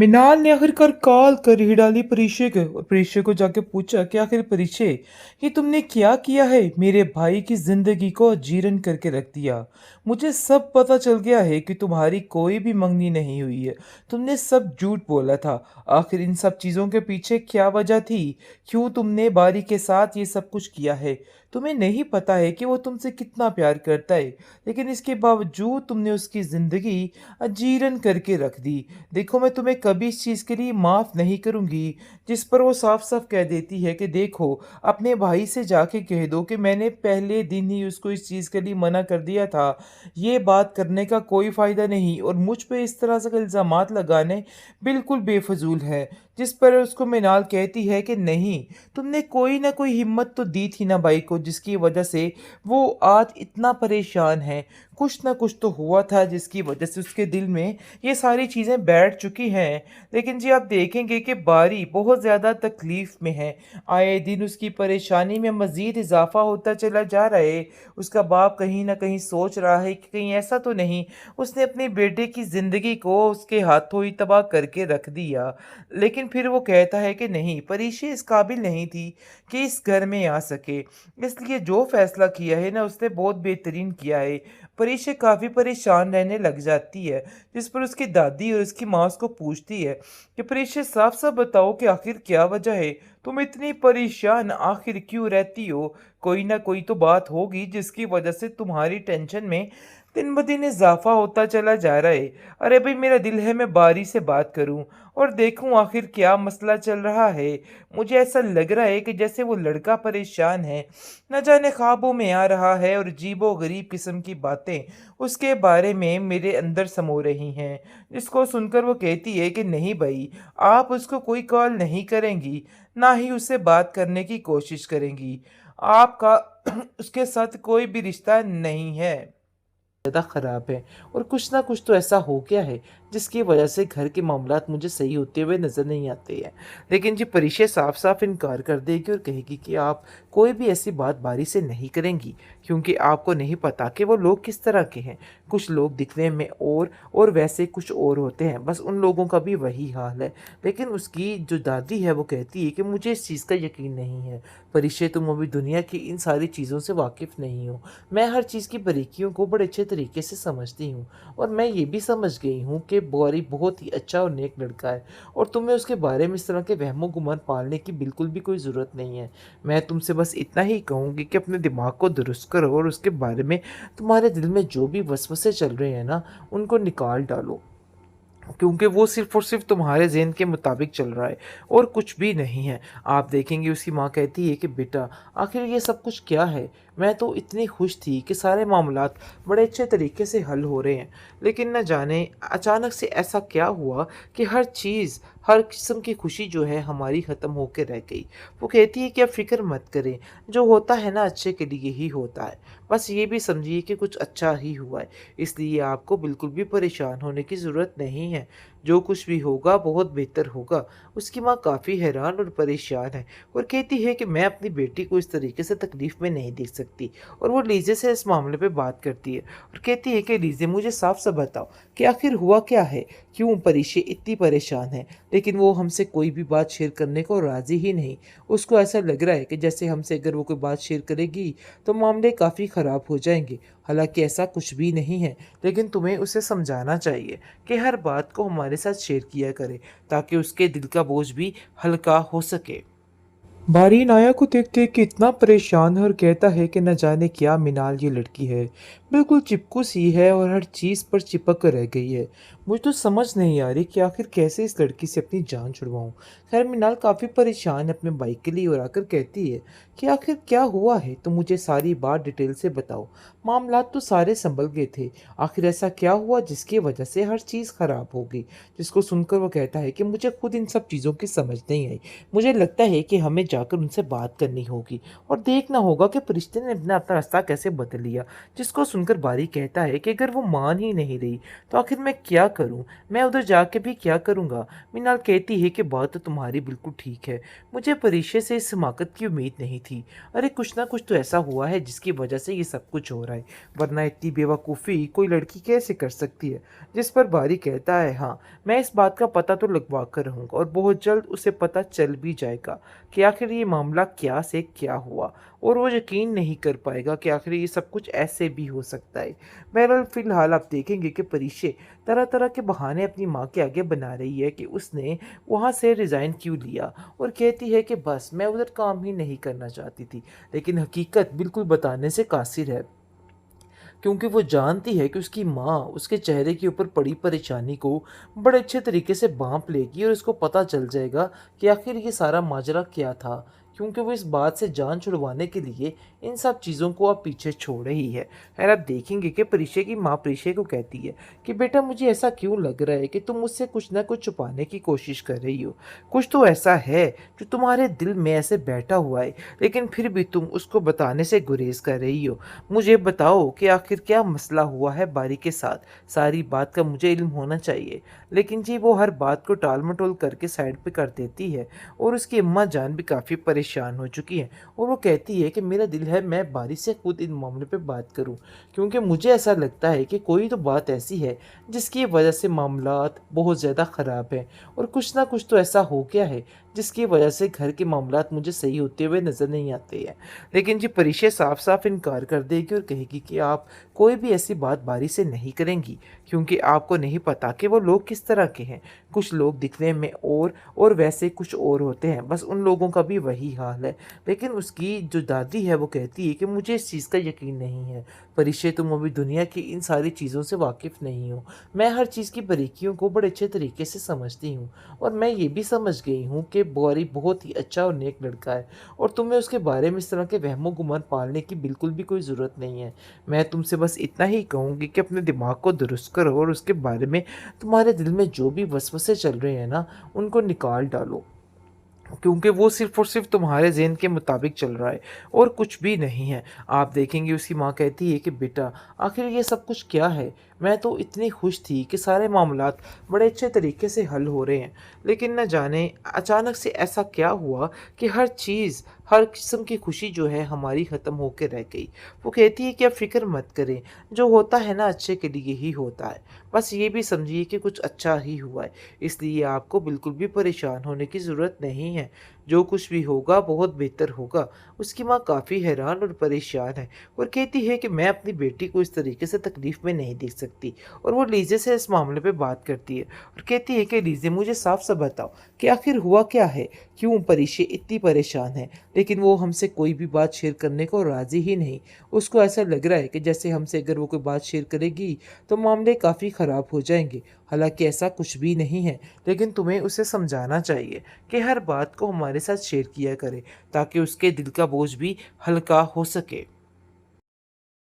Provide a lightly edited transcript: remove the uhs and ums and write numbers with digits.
मृणाल ने आखिरकार कॉल कर ही डाली परीक्षे को और परीक्षे को जाके पूछा कि आखिर परीक्षे ये तुमने क्या किया है। मेरे भाई की जिंदगी को जीर्ण करके रख दिया। मुझे सब पता चल गया है कि तुम्हारी कोई भी मंगनी नहीं हुई है। तुमने सब झूठ बोला था। आखिर इन सब चीजों के पीछे क्या वजह थी? क्यों तुमने बारी के साथ ये सब कुछ किया है? तुम्हें नहीं पता है कि वो तुमसे कितना प्यार करता है, लेकिन इसके बावजूद तुमने उसकी जिंदगी अजीरन करके रख दी। देखो, मैं तुम्हें कभी इस चीज़ के लिए माफ़ नहीं करूँगी, जिस पर वो साफ-साफ कह देती है कि देखो, अपने भाई से जाके कह दो कि मैंने पहले दिन ही उसको इस चीज़ के लिए मना कर दिया था। ये बात करने का कोई फ़ायदा नहीं और मुझ पे इस तरह से इल्ज़ामात लगाने बिल्कुल बेफिज़ूल है। जिस पर उसको मृणाल कहती है कि नहीं, तुमने कोई ना कोई हिम्मत तो दी थी ना भाई को, जिसकी वजह से वो आज इतना परेशान है। कुछ ना कुछ तो हुआ था जिसकी वजह से उसके दिल में ये सारी चीज़ें बैठ चुकी हैं। लेकिन जी, आप देखेंगे कि बारी बहुत ज़्यादा तकलीफ़ में है। आए दिन उसकी परेशानी में मज़ीद इज़ाफ़ा होता चला जा रहा है। उसका बाप कहीं न कहीं सोच रहा है कि कहीं ऐसा तो नहीं उसने अपने बेटे की ज़िंदगी को उसके हाथों ही तबाह करके रख दिया। लेकिन फिर वो कहता है कि नहीं, परीक्षा इस काबिल नहीं थी कि इस घर में आ सके। इसलिए जो फ़ैसला किया है ना, उसने बहुत बेहतरीन किया है। परीक्षा काफ़ी परेशान रहने लग जाती है, जिस पर उसकी दादी और उसकी माँ उसको पूछती है कि परीक्षा, साफ साफ बताओ कि आखिर क्या वजह है? तुम इतनी परेशान आखिर क्यों रहती हो? कोई ना कोई तो बात होगी जिसकी वजह से तुम्हारी टेंशन में दिन ब दिन इजाफा होता चला जा रहा है। अरे भाई, मेरा दिल है मैं बारी से बात करूं और देखूं आखिर क्या मसला चल रहा है। मुझे ऐसा लग रहा है कि जैसे वो लड़का परेशान है, न जाने ख्वाबों में आ रहा है और अजीबो गरीब किस्म की बातें उसके बारे में मेरे अंदर समो रही हैं। जिसको सुनकर वो कहती है कि नहीं भाई, आप उसको कोई कॉल नहीं करेंगी, ना ही उससे बात करने की कोशिश करेंगी। आपका उसके साथ कोई भी रिश्ता नहीं है। ज़्यादा ख़राब है और कुछ ना कुछ तो ऐसा हो गया है जिसकी वजह से घर के मामलात मुझे सही होते हुए नज़र नहीं आते हैं। लेकिन जी, परीक्षा साफ साफ इनकार कर देगी और कहेगी कि आप कोई भी ऐसी बात बारी से नहीं करेंगी, क्योंकि आपको नहीं पता कि वो लोग किस तरह के हैं। कुछ लोग दिखने में और वैसे कुछ और होते हैं, बस उन लोगों का भी वही हाल है। लेकिन उसकी जो दादी है वो कहती है कि मुझे इस चीज़ का यकीन नहीं है। परीक्षा, तुम अभी दुनिया की इन सारी चीज़ों से वाकिफ़ नहीं हो। मैं हर चीज़ की बारीकियों को बड़े अच्छे तरीके से समझती हूँ और मैं ये भी समझ गई हूँ कि बॉरी बहुत ही अच्छा और नेक लड़का है और तुम्हें उसके बारे में इस तरह के वहमो गुमान पालने की बिल्कुल भी कोई ज़रूरत नहीं है। मैं तुमसे बस इतना ही कहूँगी कि अपने दिमाग को दुरुस्त करो और उसके बारे में तुम्हारे दिल में जो भी वसवसे चल रहे हैं ना, उनको निकाल डालो, क्योंकि वो सिर्फ़ और सिर्फ़ तुम्हारे ज़हन के मुताबिक चल रहा है और कुछ भी नहीं है। आप देखेंगे उसकी माँ कहती है कि बेटा, आखिर ये सब कुछ क्या है? मैं तो इतनी खुश थी कि सारे मामलात बड़े अच्छे तरीके से हल हो रहे हैं, लेकिन न जाने अचानक से ऐसा क्या हुआ कि हर चीज़, हर किस्म की खुशी जो है हमारी ख़त्म होके रह गई। वो कहती है कि आप फ़िक्र मत करें, जो होता है ना अच्छे के लिए ही होता है। बस ये भी समझिए कि कुछ अच्छा ही हुआ है, इसलिए आपको बिल्कुल भी परेशान होने की ज़रूरत नहीं है। जो कुछ भी होगा बहुत बेहतर होगा। उसकी माँ काफ़ी हैरान और परेशान है और कहती है कि मैं अपनी बेटी को इस तरीके से तकलीफ़ में नहीं देख सकती, और वो लीज़े से इस मामले पे बात करती है और कहती है कि लीज़े, मुझे साफ-साफ बताओ कि आखिर हुआ क्या है? क्यों परीक्षे इतनी परेशान है? लेकिन वो हमसे कोई भी बात शेयर करने को राज़ी ही नहीं। उसको ऐसा लग रहा है कि जैसे हमसे अगर वो कोई बात शेयर करेगी तो मामले काफ़ी ख़राब हो जाएँगे। हालाँकि ऐसा कुछ भी नहीं है, लेकिन तुम्हें उसे समझाना चाहिए कि हर बात को हमारे साथ शेयर किया करे, ताकि उसके दिल का बोझ भी हल्का हो सके। बारी नाया को देखते कि इतना परेशान है और कहता है कि न जाने क्या मिनाल ये लड़की है, बिल्कुल चिपकू सी है और हर चीज़ पर चिपक कर रह गई है। मुझे तो समझ नहीं आ रही कि आखिर कैसे इस लड़की से अपनी जान छुड़वाऊं। खैर, मिनाल काफ़ी परेशान है अपने बाइक के लिए और आकर कहती है कि आखिर क्या हुआ है, तो मुझे सारी बात डिटेल से बताओ। मामलात तो सारे संभल गए थे, आखिर ऐसा क्या हुआ जिसकी वजह से हर चीज़ ख़राब हो गई? जिसको सुनकर वो कहता है कि मुझे खुद इन सब चीज़ों की समझ नहीं आई। मुझे लगता है कि हमें जाकर उनसे बात करनी होगी और देखना होगा कि फरिश्ते ने अपना अपना रास्ता कैसे बदल लिया। जिसको सुनकर बारी कहता है कि अगर वो मान ही नहीं रही तो आखिर मैं क्या करूँ? मैं उधर जाके भी क्या करूँगा? मीनाल कहती है कि बात तो तुम्हारी बिल्कुल ठीक है। मुझे परीक्षा से इस हिमाकत की उम्मीद नहीं थी। अरे कुछ ना कुछ तो ऐसा हुआ है जिसकी वजह से ये सब कुछ हो रहा है, वरना इतनी बेवकूफ़ी कोई लड़की कैसे कर सकती है? जिस पर बारी कहता है, हाँ, मैं इस बात का पता तो लगवा कर रहूँगा और बहुत जल्द उसे पता चल भी जाएगा कि आखिर ये मामला क्या से क्या हुआ, और वो यकीन नहीं कर पाएगा कि आखिर ये सब कुछ ऐसे भी हो सकता है। बहरहाल फ़िलहाल आप देखेंगे कि परीक्षे तरह-तरह के बहाने अपनी माँ के आगे बना रही है कि उसने वहाँ से रिज़ाइन क्यों लिया, और कहती है कि बस मैं उधर काम ही नहीं करना चाहती थी। लेकिन हकीकत बिल्कुल बताने से कासिर है, क्योंकि वो जानती है कि उसकी माँ उसके चेहरे के ऊपर पड़ी परेशानी को बड़े अच्छे तरीके से भांप लेगी और उसको पता चल जाएगा कि आखिर ये सारा माजरा क्या था, क्योंकि वो इस बात से जान छुड़वाने के लिए इन सब चीज़ों को अब पीछे छोड़ रही है। और आप देखेंगे कि परीक्षा की माँ परीक्षा को कहती है कि बेटा मुझे ऐसा क्यों लग रहा है कि तुम मुझसे कुछ ना कुछ छुपाने की कोशिश कर रही हो। कुछ तो ऐसा है जो तुम्हारे दिल में ऐसे बैठा हुआ है, लेकिन फिर भी तुम उसको बताने से गुरेज कर रही हो। मुझे बताओ कि आखिर क्या मसला हुआ है बारी के साथ? सारी बात का मुझे इल्म होना चाहिए। लेकिन जी वो हर बात को टाल-मटोल करके साइड पे कर देती है, और उसकी अम्मा जान भी काफ़ी परेशान हो चुकी हैं, और वो कहती है कि मेरा दिल है मैं बारी से खुद इन मामले पे बात करूं, क्योंकि मुझे ऐसा लगता है कि कोई तो बात ऐसी है जिसकी वजह से मामलात बहुत ज़्यादा ख़राब हैं, और कुछ ना कुछ तो ऐसा हो गया है जिसकी वजह से घर के मामलात मुझे सही होते हुए नज़र नहीं आते हैं। लेकिन जी परीक्षा साफ-साफ इनकार कर देगी और कहेगी कि आप कोई भी ऐसी बात बारी से नहीं करेंगी, क्योंकि आपको नहीं पता कि वो लोग किस तरह के हैं। कुछ लोग दिखने में और वैसे कुछ और होते हैं, बस उन लोगों का भी वही हाल है। लेकिन उसकी जो दादी है वो कहती है कि मुझे इस चीज़ का यकीन नहीं है। परीक्षा तुम अभी दुनिया की इन सारी चीज़ों से वाकिफ़ नहीं हो। मैं हर चीज़ की बारीकियों को बड़े अच्छे तरीके से समझती हूँ, और मैं ये भी समझ गई हूँ कि गौरी बहुत ही अच्छा और नेक लड़का है, और तुम्हें उसके बारे में इस तरह के वहमो-गुमान पालने की बिल्कुल भी कोई ज़रूरत नहीं है। मैं तुमसे बस इतना ही कहूँगी कि अपने दिमाग को दुरुस्त करो और उसके बारे में तुम्हारे दिल में जो भी वसवसे चल रहे हैं ना, उनको निकाल डालो। क्योंकि वो सिर्फ़ और सिर्फ़ तुम्हारे ज़हन के मुताबिक चल रहा है और कुछ भी नहीं है। आप देखेंगे उसकी माँ कहती है कि बेटा आखिर ये सब कुछ क्या है? मैं तो इतनी खुश थी कि सारे मामलात बड़े अच्छे तरीके से हल हो रहे हैं। लेकिन न जाने अचानक से ऐसा क्या हुआ कि हर चीज़, हर किस्म की खुशी जो है हमारी ख़त्म होके रह गई। वो कहती है कि आप फ़िक्र मत करें, जो होता है ना अच्छे के लिए ही होता है। बस ये भी समझिए कि कुछ अच्छा ही हुआ है, इसलिए आपको बिल्कुल भी परेशान होने की ज़रूरत नहीं है। जो कुछ भी होगा बहुत बेहतर होगा। उसकी माँ काफ़ी हैरान और परेशान है, और कहती है कि मैं अपनी बेटी को इस तरीके से तकलीफ़ में नहीं देख सकती, और वो लीज़े से इस मामले पे बात करती है और कहती है कि लीज़े मुझे साफ-साफ बताओ कि आखिर हुआ क्या है? क्यों परीक्षे इतनी परेशान है? लेकिन वो हमसे कोई भी बात शेयर करने को राज़ी ही नहीं। उसको ऐसा लग रहा है कि जैसे हमसे अगर वो कोई बात शेयर करेगी तो मामले काफ़ी ख़राब हो जाएँगे। हालाँकि ऐसा कुछ भी नहीं है, लेकिन तुम्हें उसे समझाना चाहिए कि हर बात को हमारे साथ शेयर किया करे, ताकि उसके दिल का बोझ भी हल्का हो सके।